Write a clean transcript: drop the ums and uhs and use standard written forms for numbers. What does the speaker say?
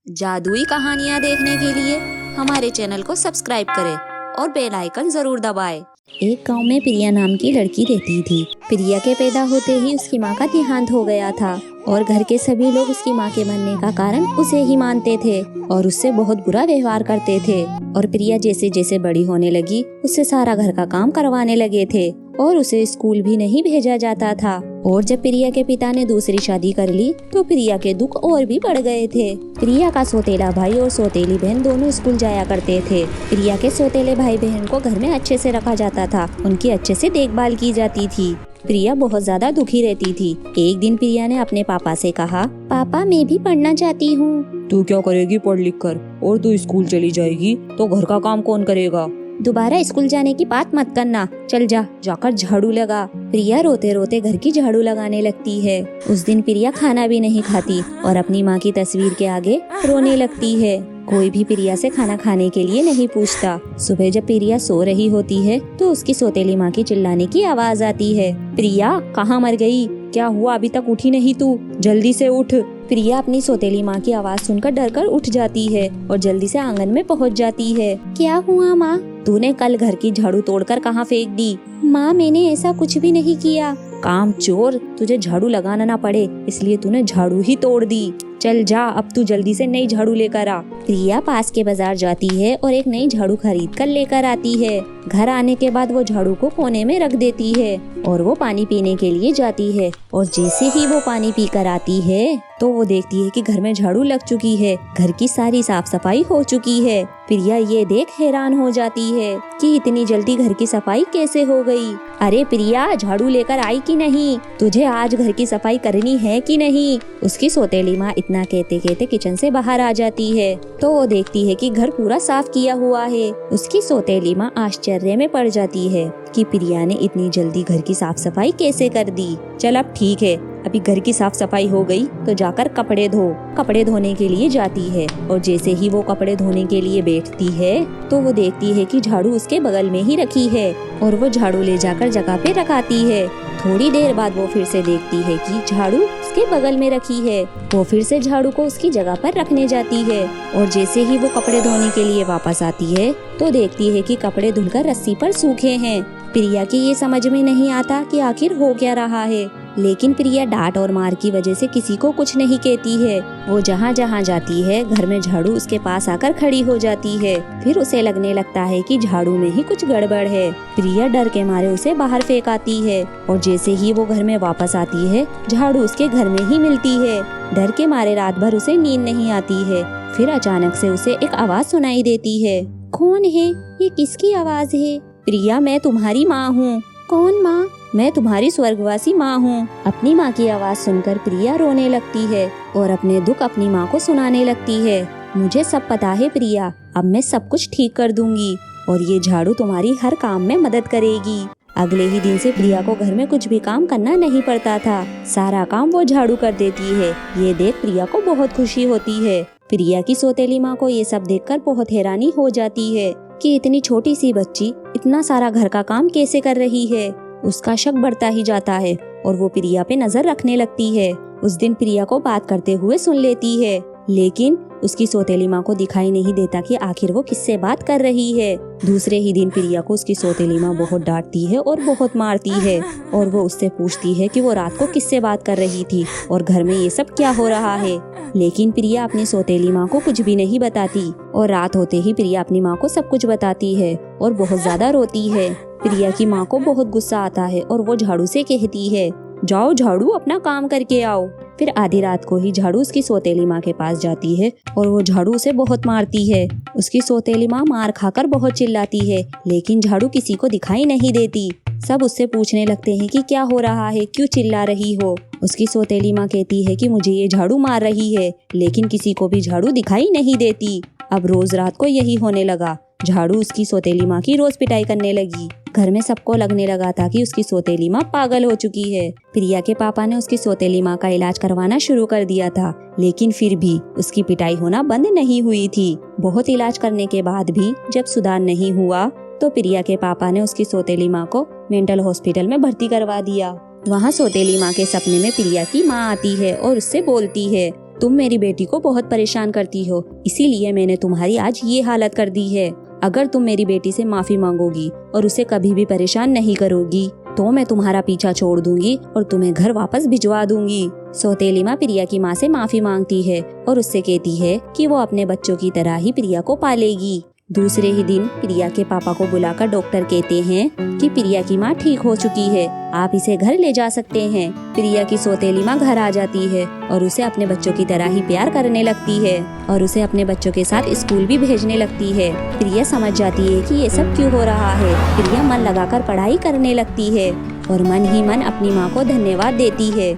जादुई कहानियाँ देखने के लिए हमारे चैनल को सब्सक्राइब करें और बेल आइकन जरूर दबाएं। एक गांव में प्रिया नाम की लड़की रहती थी। प्रिया के पैदा होते ही उसकी माँ का देहांत हो गया था और घर के सभी लोग उसकी माँ के मरने का कारण उसे ही मानते थे और उससे बहुत बुरा व्यवहार करते थे। और प्रिया जैसे जैसे बड़ी होने लगी उससे सारा घर का काम करवाने लगे थे और उसे स्कूल भी नहीं भेजा जाता था। और जब प्रिया के पिता ने दूसरी शादी कर ली तो प्रिया के दुख और भी बढ़ गए थे। प्रिया का सौतेला भाई और सौतेली बहन दोनों स्कूल जाया करते थे। प्रिया के सौतेले भाई बहन को घर में अच्छे से रखा जाता था, उनकी अच्छे से देखभाल की जाती थी। प्रिया बहुत ज्यादा दुखी रहती थी। एक दिन प्रिया ने अपने पापा से कहा, पापा मैं भी पढ़ना चाहती हूँ। तू क्या करेगी पढ़ लिख कर, और तू स्कूल चली जाएगी तो घर का काम कौन करेगा? दोबारा स्कूल जाने की बात मत करना, चल जाकर झाड़ू लगा। प्रिया रोते रोते घर की झाड़ू लगाने लगती है। उस दिन प्रिया खाना भी नहीं खाती और अपनी माँ की तस्वीर के आगे रोने लगती है। कोई भी प्रिया से खाना खाने के लिए नहीं पूछता। सुबह जब प्रिया सो रही होती है तो उसकी सौतेली माँ की चिल्लाने की आवाज आती है, प्रिया कहाँ मर गई? क्या हुआ, अभी तक उठी नहीं तू? जल्दी से उठ। प्रिया अपनी सौतेली माँ की आवाज सुनकर डरकर उठ जाती है और जल्दी से आंगन में पहुँच जाती है। क्या हुआ माँ? तूने कल घर की झाड़ू तोड़कर कहाँ फेंक दी? माँ मैंने ऐसा कुछ भी नहीं किया। काम चोर, तुझे झाड़ू लगाना ना पड़े इसलिए तूने झाड़ू ही तोड़ दी। चल जा, अब तू जल्दी से नई झाड़ू लेकर आ। प्रिया पास के बाजार जाती है और एक नई झाड़ू खरीद कर लेकर आती है। घर आने के बाद वो झाड़ू को कोने में रख देती है और वो पानी पीने के लिए जाती है। और जैसे ही वो पानी पी कर आती है तो वो देखती है कि घर में झाड़ू लग चुकी है, घर की सारी साफ सफाई हो चुकी है। प्रिया ये देख हैरान हो जाती है कि इतनी जल्दी घर की सफाई कैसे हो गई। अरे प्रिया, झाड़ू लेकर आई कि नहीं? तुझे आज घर की सफाई करनी है कि नहीं? उसकी सौतेली माँ इतना कहते कहते किचन से बाहर आ जाती है तो वो देखती है कि घर पूरा साफ किया हुआ है। उसकी सौतेली माँ आश्चर्य में पड़ जाती है कि प्रिया ने इतनी जल्दी घर की साफ सफाई कैसे कर दी। चल अब ठीक है, अभी घर की साफ सफाई हो गई तो जाकर कपड़े धो। कपड़े धोने के लिए जाती है और जैसे ही वो कपड़े धोने के लिए बैठती है तो वो देखती है कि झाड़ू उसके बगल में ही रखी है और वो झाड़ू ले जाकर जगह पे रखाती है। थोड़ी देर बाद वो फिर से देखती है कि झाड़ू उसके बगल में रखी है। वो फिर से झाड़ू को उसकी जगह पर रखने जाती है और जैसे ही वो कपड़े धोने के लिए वापस आती है तो देखती है कि कपड़े धुलकर रस्सी पर सूखे हैं। प्रिया की ये समझ में नहीं आता कि आखिर हो क्या रहा है, लेकिन प्रिया डांट और मार की वजह से किसी को कुछ नहीं कहती है। वो जहाँ जहाँ जाती है घर में झाड़ू उसके पास आकर खड़ी हो जाती है। फिर उसे लगने लगता है कि झाड़ू में ही कुछ गड़बड़ है। प्रिया डर के मारे उसे बाहर फेंक आती है और जैसे ही वो घर में वापस आती है झाड़ू उसके घर में ही मिलती है। डर के मारे रात भर उसे नींद नहीं आती है। फिर अचानक से उसे एक आवाज सुनाई देती है। कौन है ये? किसकी आवाज है? प्रिया, मैं तुम्हारी माँ हूँ। कौन माँ? मैं तुम्हारी स्वर्गवासी माँ हूँ। अपनी माँ की आवाज सुनकर प्रिया रोने लगती है और अपने दुख अपनी माँ को सुनाने लगती है। मुझे सब पता है प्रिया, अब मैं सब कुछ ठीक कर दूंगी और ये झाड़ू तुम्हारी हर काम में मदद करेगी। अगले ही दिन से प्रिया को घर में कुछ भी काम करना नहीं पड़ता था, सारा काम वो झाड़ू कर देती है। ये देख प्रिया को बहुत खुशी होती है। प्रिया की सौतेली माँ को ये सब देखकर बहुत हैरानी हो जाती है कि इतनी छोटी सी बच्ची इतना सारा घर का काम कैसे कर रही है। उसका शक बढ़ता ही जाता है और वो प्रिया पे नजर रखने लगती है। उस दिन प्रिया को बात करते हुए सुन लेती है, लेकिन उसकी सौतेली माँ को दिखाई नहीं देता कि आखिर वो किससे बात कर रही है। दूसरे ही दिन प्रिया को उसकी सौतेली माँ बहुत डांटती है और बहुत मारती है और वो उससे पूछती है कि वो रात को किससे बात कर रही थी और घर में ये सब क्या हो रहा है। लेकिन प्रिया अपनी सौतेली माँ को कुछ भी नहीं बताती और रात होते ही प्रिया अपनी माँ को सब कुछ बताती है और बहुत ज्यादा रोती है। प्रिया की माँ को बहुत गुस्सा आता है और वो झाड़ू से कहती है, जाओ झाड़ू अपना काम करके आओ। फिर आधी रात को ही झाड़ू उसकी सौतेली माँ के पास जाती है और वो झाड़ू उसे बहुत मारती है। उसकी सौतेली माँ मार खाकर बहुत चिल्लाती है, लेकिन झाड़ू किसी को दिखाई नहीं देती। सब उससे पूछने लगते हैं कि क्या हो रहा है, क्यों चिल्ला रही हो। उसकी सौतेली माँ कहती है कि मुझे ये झाड़ू मार रही है, लेकिन किसी को भी झाड़ू दिखाई नहीं देती। अब रोज रात को यही होने लगा। झाड़ू उसकी सौतेली माँ की रोज पिटाई करने लगी। घर में सबको लगने लगा था कि उसकी सौतेली माँ पागल हो चुकी है। प्रिया के पापा ने उसकी सौतेली माँ का इलाज करवाना शुरू कर दिया था, लेकिन फिर भी उसकी पिटाई होना बंद नहीं हुई थी। बहुत इलाज करने के बाद भी जब सुधार नहीं हुआ तो प्रिया के पापा ने उसकी सौतेली माँ को मेंटल हॉस्पिटल में भर्ती करवा दिया। वहाँ सौतेली माँ के सपने में प्रिया की माँ आती है और उससे बोलती है, तुम मेरी बेटी को बहुत परेशान करती हो, इसीलिए मैंने तुम्हारी आज ये हालत कर दी है। अगर तुम मेरी बेटी से माफी मांगोगी और उसे कभी भी परेशान नहीं करोगी तो मैं तुम्हारा पीछा छोड़ दूंगी और तुम्हें घर वापस भिजवा दूंगी। सौतेली माँ प्रिया की माँ से माफी मांगती है और उससे कहती है कि वो अपने बच्चों की तरह ही प्रिया को पालेगी। दूसरे ही दिन प्रिया के पापा को बुलाकर डॉक्टर कहते हैं कि प्रिया की माँ ठीक हो चुकी है, आप इसे घर ले जा सकते हैं। प्रिया की सौतेली माँ घर आ जाती है और उसे अपने बच्चों की तरह ही प्यार करने लगती है और उसे अपने बच्चों के साथ स्कूल भी भेजने लगती है। प्रिया समझ जाती है कि ये सब क्यों हो रहा है। प्रिया मन लगाकर पढ़ाई करने लगती है और मन ही मन अपनी माँ को धन्यवाद देती है।